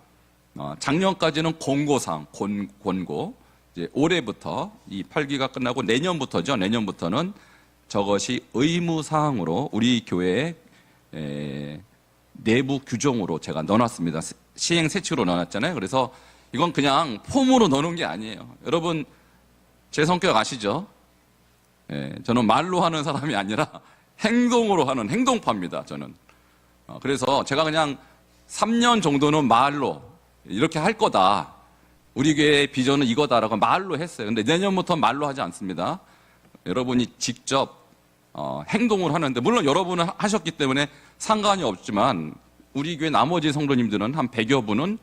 작년까지는 권고사항, 권고, 이제 올해부터 이 8기가 끝나고 내년부터죠. 내년부터는 저것이 의무사항으로 우리 교회의 내부 규정으로 제가 넣어놨습니다. 시행세칙으로 넣어놨잖아요. 그래서 이건 그냥 폼으로 넣는 게 아니에요. 여러분 제 성격 아시죠? 예, 저는 말로 하는 사람이 아니라 행동으로 하는 행동파입니다. 저는. 그래서 제가 그냥 3년 정도는 말로 이렇게 할 거다. 우리 교회의 비전은 이거다라고 말로 했어요. 근데 내년부터 말로 하지 않습니다. 여러분이 직접 행동을 하는데, 물론 여러분은 하셨기 때문에 상관이 없지만 우리 교회 나머지 성도님들은 한 100여 분은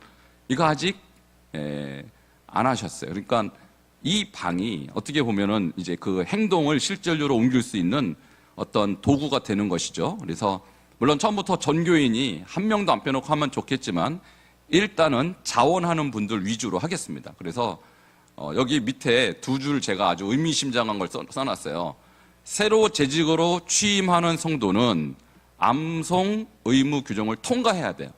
이거 아직 안 하셨어요. 그러니까 이 방이 어떻게 보면은 이제 그 행동을 실질적으로 옮길 수 있는 어떤 도구가 되는 것이죠. 그래서 물론 처음부터 전교인이 한 명도 안 빼놓고 하면 좋겠지만 일단은 자원하는 분들 위주로 하겠습니다. 그래서 여기 밑에 두 줄 제가 아주 의미심장한 걸 써놨어요. 새로 재직으로 취임하는 성도는 암송 의무 규정을 통과해야 돼요.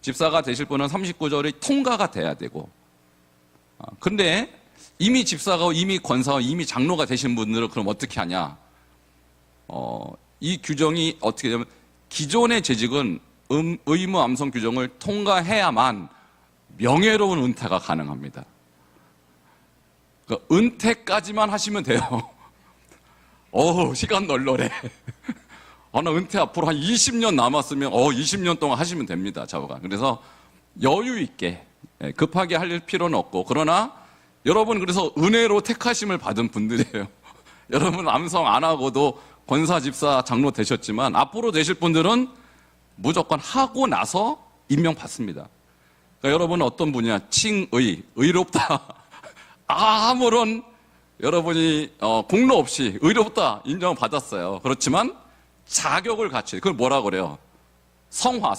집사가 되실 분은 39절이 통과가 돼야 되고, 근데 이미 집사가, 이미 권사가, 이미 장로가 되신 분들은 그럼 어떻게 하냐? 이 규정이 어떻게 되면 기존의 재직은 의무 암송 규정을 통과해야만 명예로운 은퇴가 가능합니다. 그러니까 은퇴까지만 하시면 돼요. 시간 널널해. 나 은퇴 앞으로 한 20년 남았으면 20년 동안 하시면 됩니다. 좌우가. 그래서 여유 있게 급하게 할 필요는 없고, 그러나 여러분 그래서 은혜로 택하심을 받은 분들이에요. 여러분 암송 안 하고도 권사, 집사, 장로 되셨지만 앞으로 되실 분들은 무조건 하고 나서 임명 받습니다. 그러니까 여러분은 어떤 분이야? 칭의, 의롭다. 아무런 여러분이 공로 없이 의롭다 인정받았어요. 그렇지만 자격을 갖춰요. 그걸 뭐라 그래요? 성화.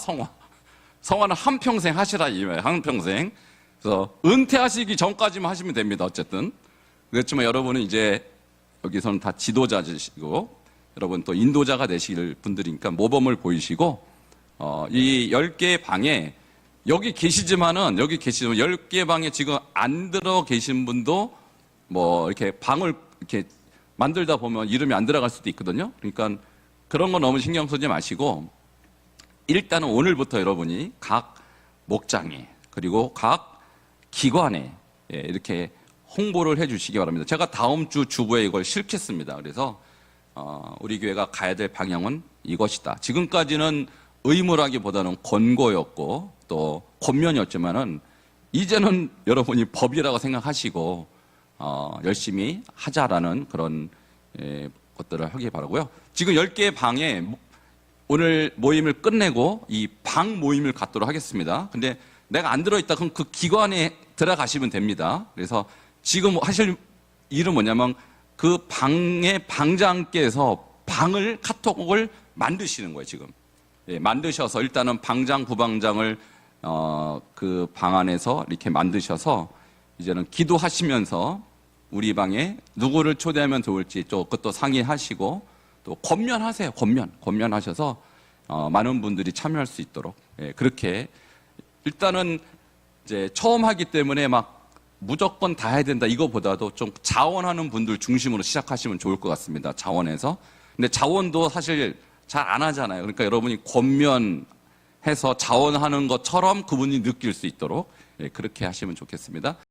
성화는 한평생 하시라 이 말이에요. 한평생. 그래서 은퇴하시기 전까지만 하시면 됩니다. 어쨌든. 그렇지만 여러분은 이제 여기서는 다 지도자시고 여러분 또 인도자가 되실 분들이니까 모범을 보이시고, 이 10개 방에 여기 계시지만 10개 방에 지금 안 들어 계신 분도 뭐 이렇게 방을 이렇게 만들다 보면 이름이 안 들어갈 수도 있거든요. 그러니까 그런 거 너무 신경 쓰지 마시고, 일단은 오늘부터 여러분이 각 목장에 그리고 각 기관에 이렇게 홍보를 해주시기 바랍니다. 제가 다음 주 주부에 이걸 실겠습니다. 그래서 우리 교회가 가야 될 방향은 이것이다. 지금까지는 의무라기보다는 권고였고 또 권면이었지만은 이제는 여러분이 법이라고 생각하시고 열심히 하자라는 그런 것들을 하기 바라고요. 지금 10개의 방에 오늘 모임을 끝내고 이 방 모임을 갖도록 하겠습니다. 근데 내가 안 들어있다 그럼 그 기관에 들어가시면 됩니다. 그래서 지금 하실 일은 뭐냐면 그 방의 방장께서 방을 카톡을 만드시는 거예요, 지금. 예, 만드셔서 일단은 방장, 부방장을 그 방 안에서 이렇게 만드셔서 이제는 기도하시면서 우리 방에 누구를 초대하면 좋을지 또 그것도 상의하시고 또 권면하세요. 권면하셔서 많은 분들이 참여할 수 있도록 그렇게 일단은 이제 처음 하기 때문에 막 무조건 다 해야 된다 이거보다도 좀 자원하는 분들 중심으로 시작하시면 좋을 것 같습니다. 자원해서. 근데 자원도 사실 잘 안 하잖아요. 그러니까 여러분이 권면해서 자원하는 것처럼 그분이 느낄 수 있도록 그렇게 하시면 좋겠습니다.